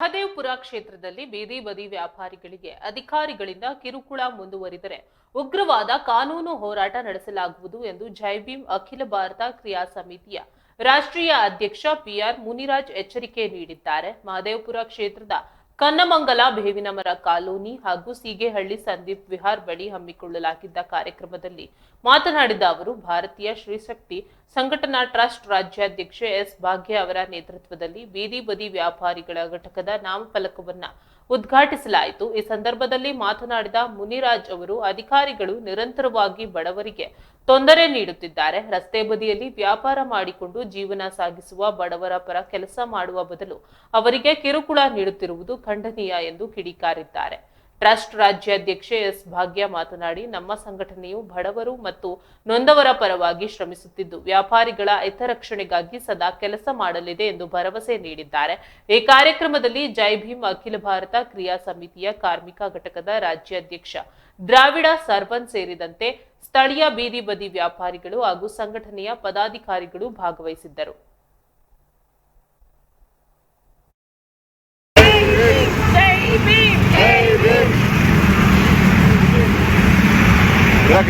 ಮಹದೇವಪುರ ಕ್ಷೇತ್ರದಲ್ಲಿ ಬೀದಿ ಬದಿ ವ್ಯಾಪಾರಿಗಳಿಗೆ ಅಧಿಕಾರಿಗಳಿಂದ ಕಿರುಕುಳ ಮುಂದುವರಿದರೆ ಉಗ್ರವಾದ ಕಾನೂನು ಹೋರಾಟ ನಡೆಸಲಾಗುವುದು ಎಂದು ಜೈ ಭೀಮ್ ಅಖಿಲ ಭಾರತ ಕ್ರಿಯಾ ಸಮಿತಿಯ ರಾಷ್ಟ್ರೀಯ ಅಧ್ಯಕ್ಷ ಪಿಆರ್ ಮುನಿರಾಜ್ ಎಚ್ಚರಿಕೆ ನೀಡಿದ್ದಾರೆ. ಮಹದೇವಪುರ ಕ್ಷೇತ್ರದ ಕನ್ನಮಂಗಲ ಬೇವಿನಮರ ಕಾಲೋನಿ ಹಾಗೂ ಸೀಗೆಹಳ್ಳಿ ಸಂದೀಪ್ ವಿಹಾರ್ ಬಳಿ ಹಮ್ಮಿಕೊಳ್ಳಲಾಗಿದ್ದ ಕಾರ್ಯಕ್ರಮದಲ್ಲಿ ಮಾತನಾಡಿದ ಅವರು, ಭಾರತೀಯ ಶ್ರೀಶಕ್ತಿ ಸಂಘಟನಾ ಟ್ರಸ್ಟ್ ರಾಜ್ಯಾಧ್ಯಕ್ಷೆ ಎಸ್ ಭಾಗ್ಯ ಅವರ ನೇತೃತ್ವದಲ್ಲಿ ಬೀದಿ ಬದಿ ವ್ಯಾಪಾರಿಗಳ ಘಟಕದ ನಾಮಫಲಕವನ್ನ ಉದ್ಘಾಟಿಸಲಾಯಿತು. ಈ ಸಂದರ್ಭದಲ್ಲಿ ಮಾತನಾಡಿದ ಮುನಿರಾಜ್ ಅವರು, ಅಧಿಕಾರಿಗಳು ನಿರಂತರವಾಗಿ ಬಡವರಿಗೆ ತೊಂದರೆ ನೀಡುತ್ತಿದ್ದಾರೆ. ರಸ್ತೆ ಬದಿಯಲ್ಲಿ ವ್ಯಾಪಾರ ಮಾಡಿಕೊಂಡು ಜೀವನ ಸಾಗಿಸುವ ಬಡವರ ಪರ ಕೆಲಸ ಮಾಡುವ ಬದಲು ಅವರಿಗೆ ಕಿರುಕುಳ ನೀಡುತ್ತಿರುವುದು ಖಂಡನೀಯ ಎಂದು ಕಿಡಿಕಾರಿದ್ದಾರೆ. ಟ್ರಸ್ಟ್ ರಾಜ್ಯಾಧ್ಯಕ್ಷೆ ಎಸ್ ಭಾಗ್ಯ ಮಾತನಾಡಿ, ನಮ್ಮ ಸಂಘಟನೆಯು ಬಡವರು ಮತ್ತು ನೊಂದವರ ಪರವಾಗಿ ಶ್ರಮಿಸುತ್ತಿದ್ದು ವ್ಯಾಪಾರಿಗಳ ಹಿತರಕ್ಷಣೆಗಾಗಿ ಸದಾ ಕೆಲಸ ಮಾಡಲಿದೆ ಎಂದು ಭರವಸೆ ನೀಡಿದ್ದಾರೆ. ಈ ಕಾರ್ಯಕ್ರಮದಲ್ಲಿ ಜೈ ಭೀಮ್ ಅಖಿಲ ಭಾರತ ಕ್ರಿಯಾ ಸಮಿತಿಯ ಕಾರ್ಮಿಕ ಘಟಕದ ರಾಜ್ಯಾಧ್ಯಕ್ಷ ದ್ರಾವಿಡ ಸರ್ವನ್ ಸೇರಿದಂತೆ ಸ್ಥಳೀಯ ಬೀದಿ ಬದಿ ವ್ಯಾಪಾರಿಗಳು ಹಾಗೂ ಸಂಘಟನೆಯ ಪದಾಧಿಕಾರಿಗಳು ಭಾಗವಹಿಸಿದ್ದರು.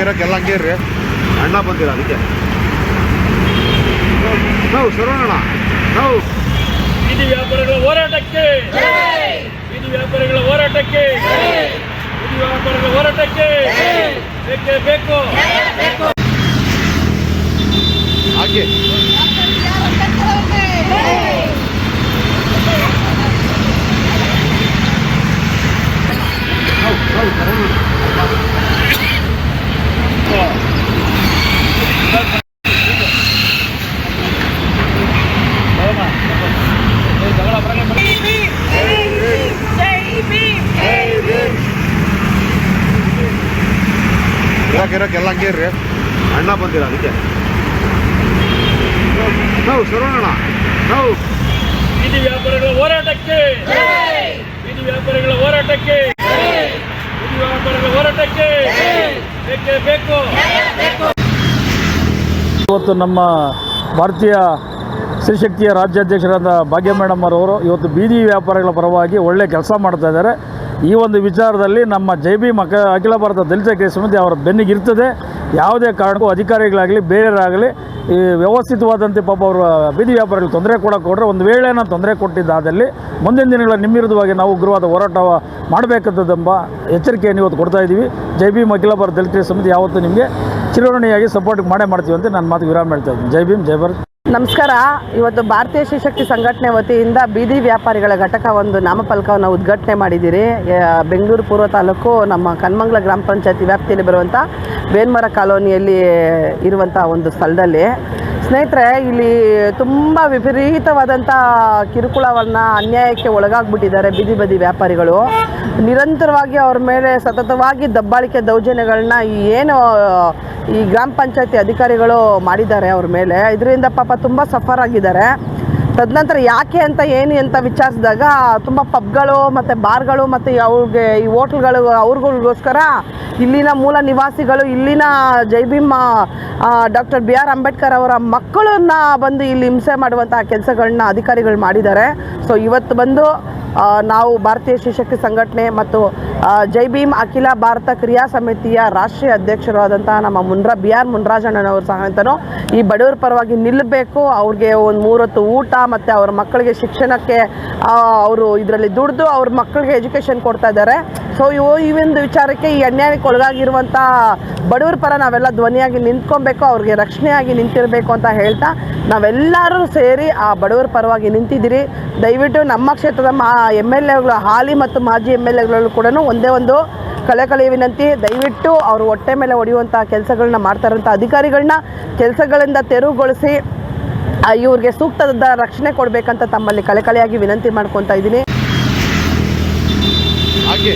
ಇರಕ್ಕೆಲ್ಲಂಗೇರ್ರಿ ಅಣ್ಣ ಬಂದಿರ ಅದಕ್ಕೆ ನಾವು ಶರಣಣ್ಣ ನಾವು ಬೀದಿ ವ್ಯಾಪಾರಿಗಳ ಹೋರಾಟಕ್ಕೆ ಬೀದಿ ವ್ಯಾಪಾರಿಗಳ ಹೋರಾಟಕ್ಕೆ ಬೀದಿ ವ್ಯಾಪಾರಿಗಳ ಹೋರಾಟಕ್ಕೆ ಬೇಕೇ ಬೇಕು ಹಾಗೆ ಇರಕ್ಕೆಲ್ಲಂಗೇರ್ರಿ ಅಣ್ಣ ಬಂದಿರ ಅದಕ್ಕೆ ನಾವು ಶರಣಣ್ಣ ನಾವು ಬೀದಿ ವ್ಯಾಪಾರಿಗಳ ಹೋರಾಟಕ್ಕೆ ಬೀದಿ ವ್ಯಾಪಾರಿಗಳ ಹೋರಾಟಕ್ಕೆ ಬೀದಿ ವ್ಯಾಪಾರಿಗಳ ಹೋರಾಟಕ್ಕೆ ಬೇಕೇ ಬೇಕು. ಇವತ್ತು ನಮ್ಮ ಭಾರತೀಯ ಶ್ರೀಶಕ್ತಿಯ ರಾಜ್ಯಾಧ್ಯಕ್ಷರಾದ ಭಾಗ್ಯ ಮೇಡಮ್ ಅವರು ಇವತ್ತು ಬೀದಿ ವ್ಯಾಪಾರಿಗಳ ಪರವಾಗಿ ಒಳ್ಳೆ ಕೆಲಸ ಮಾಡ್ತಾ ಇದ್ದಾರೆ. ಈ ಒಂದು ವಿಚಾರದಲ್ಲಿ ನಮ್ಮ ಜೈ ಭೀಮ್ ಅಖಿಲ ಭಾರತ ದಲಿತ ಕ್ರಿಯಾ ಸಮಿತಿ ಅವರ ಬೆನ್ನಿಗಿರ್ತದೆ. ಯಾವುದೇ ಕಾರಣಕ್ಕೂ ಅಧಿಕಾರಿಗಳಾಗಲಿ ಬೇರೆಯವರಾಗಲಿ ಈ ವ್ಯವಸ್ಥಿತವಾದಂತೆ ಪಾಪ ಅವರು ಬೀದಿ ವ್ಯಾಪಾರಿಗಳು ತೊಂದರೆ ಕೊಟ್ಟರೆ, ಒಂದು ವೇಳೆ ನಾವು ತೊಂದರೆ ಕೊಟ್ಟಿದ್ದಾದಲ್ಲಿ ಮುಂದಿನ ದಿನಗಳ ನಿಮ್ಮಿರುದವಾಗಿ ನಾವು ಉಗ್ರವಾದ ಹೋರಾಟ ಮಾಡಬೇಕಂತದೆಂಬ ಎಚ್ಚರಿಕೆಯನ್ನು ಇವತ್ತು ಕೊಡ್ತಾ ಇದ್ದೀವಿ. ಜೈ ಭೀಮ್ ಅಖಿಲ ಭಾರತ ದಲಿತ ಕ್ರಿಯಾ ಸಮಿತಿ ಯಾವತ್ತೂ ನಿಮಗೆ ಚಿರಋಣಿಯಾಗಿ ಸಪೋರ್ಟ್ ಮಾಡ್ತೀವಿ ಅಂತ ನಾನು ಮಾತು ವಿರಾಮ ಹೇಳ್ತಾ ಇದ್ದೀನಿ. ಜೈ ಭೀಮ್, ಜೈ ಭಾರತ್. ನಮಸ್ಕಾರ. ಇವತ್ತು ಭಾರತೀಯ ಶ್ರೀಶಕ್ತಿ ಸಂಘಟನೆ ವತಿಯಿಂದ ಬೀದಿ ವ್ಯಾಪಾರಿಗಳ ಘಟಕ ಒಂದು ನಾಮಫಲಕವನ್ನು ಉದ್ಘಾಟನೆ ಮಾಡಿದ್ದೀರಿ. ಬೆಂಗಳೂರು ಪೂರ್ವ ತಾಲೂಕು ನಮ್ಮ ಕನ್ನಮಂಗಲ ಗ್ರಾಮ ಪಂಚಾಯತಿ ವ್ಯಾಪ್ತಿಯಲ್ಲಿ ಬರುವಂಥ ಬೇವಿನಮರ ಕಾಲೋನಿಯಲ್ಲಿ ಇರುವಂಥ ಒಂದು ಸ್ಥಳದಲ್ಲಿ ಸ್ನೇಹಿತರೆ, ಇಲ್ಲಿ ತುಂಬ ವಿಪರೀತವಾದಂಥ ಕಿರುಕುಳವನ್ನು ಅನ್ಯಾಯಕ್ಕೆ ಒಳಗಾಗ್ಬಿಟ್ಟಿದ್ದಾರೆ ಬೀದಿ ಬದಿ ವ್ಯಾಪಾರಿಗಳು. ನಿರಂತರವಾಗಿ ಅವ್ರ ಮೇಲೆ ಸತತವಾಗಿ ದಬ್ಬಾಳಿಕೆ ದೌರ್ಜನ್ಯಗಳನ್ನ ಏನು ಈ ಗ್ರಾಮ ಪಂಚಾಯತಿ ಅಧಿಕಾರಿಗಳು ಮಾಡಿದ್ದಾರೆ ಅವ್ರ ಮೇಲೆ. ಇದರಿಂದ ಪಾಪ ತುಂಬ ಸಫರ್ ಆಗಿದ್ದಾರೆ. ತದನಂತರ ಯಾಕೆ ಅಂತ ಏನು ಅಂತ ವಿಚಾರಿಸಿದಾಗ ತುಂಬ ಪಬ್ಗಳು ಮತ್ತು ಬಾರ್ಗಳು ಮತ್ತು ಅವ್ರಿಗೆ ಈ ಹೋಟ್ಲ್ಗಳು ಅವ್ರಿಗೋಸ್ಕರ ಇಲ್ಲಿನ ಮೂಲ ನಿವಾಸಿಗಳು, ಇಲ್ಲಿನ Jai Bhim doctor B R Ambedkar ಅವರ ಮಕ್ಕಳನ್ನ ಬಂದು ಇಲ್ಲಿ ಹಿಂಸೆ ಮಾಡುವಂಥ ಕೆಲಸಗಳನ್ನ ಅಧಿಕಾರಿಗಳು ಮಾಡಿದ್ದಾರೆ. ಸೊ ಇವತ್ತು ಬಂದು ನಾವು ಭಾರತೀಯ ಶ್ರೀಶಕ್ತಿ ಸಂಘಟನೆ ಮತ್ತು ಜೈ ಭೀಮ್ ಅಖಿಲ ಭಾರತ ಕ್ರಿಯಾ ಸಮಿತಿಯ ರಾಷ್ಟ್ರೀಯ ಅಧ್ಯಕ್ಷರಾದಂಥ ನಮ್ಮ ಬಿ ಆರ್ ಮುನ್ರಾಜಣ್ಣನವರು ಸಹ ಈ ಬಡವರ ಪರವಾಗಿ ನಿಲ್ಲಬೇಕು. ಅವ್ರಿಗೆ ಒಂದು 3 ಹೊತ್ತು ಊಟ ಮತ್ತು ಅವ್ರ ಮಕ್ಕಳಿಗೆ ಶಿಕ್ಷಣಕ್ಕೆ ಅವರು ಇದರಲ್ಲಿ ದುಡಿದು ಅವ್ರ ಮಕ್ಕಳಿಗೆ ಎಜುಕೇಷನ್ ಕೊಡ್ತಾ ಇದ್ದಾರೆ. ಸೊ ಈ ಒಂದು ವಿಚಾರಕ್ಕೆ ಈ ಅನ್ಯಾಯಕ್ಕೆ ಒಳಗಾಗಿರುವಂಥ ಬಡವರ ಪರ ನಾವೆಲ್ಲ ಧ್ವನಿಯಾಗಿ ನಿಂತ್ಕೊಬೇಕು, ಅವ್ರಿಗೆ ರಕ್ಷಣೆಯಾಗಿ ನಿಂತಿರಬೇಕು ಅಂತ ಹೇಳ್ತಾ ನಾವೆಲ್ಲರೂ ಸೇರಿ ಆ ಬಡವರ ಪರವಾಗಿ ನಿಂತಿದ್ದೀರಿ. ದಯವಿಟ್ಟು ನಮ್ಮ ಕ್ಷೇತ್ರದ MLAಗಳು, ಹಾಲಿ ಮತ್ತು ಮಾಜಿ MLAಗಳು ಕೂಡ ಒಂದೇ ಒಂದು ಕಳೆಯ ವಿನಂತಿ, ದಯವಿಟ್ಟು ಅವರು ಹೊಟ್ಟೆ ಮೇಲೆ ಹೊಡೆಯುವಂಥ ಕೆಲಸಗಳನ್ನ ಮಾಡ್ತಾರಂಥ ಅಧಿಕಾರಿಗಳನ್ನ ಕೆಲಸಗಳಿಂದ ತೆರವುಗೊಳಿಸಿ ಇವ್ರಿಗೆ ಸೂಕ್ತದ ರಕ್ಷಣೆ ಕೊಡಬೇಕಂತ ತಮ್ಮಲ್ಲಿ ಕಳೆಯಾಗಿ ವಿನಂತಿ ಮಾಡ್ಕೊತಾ ಇದ್ದೀನಿ. ಹಾಗೆ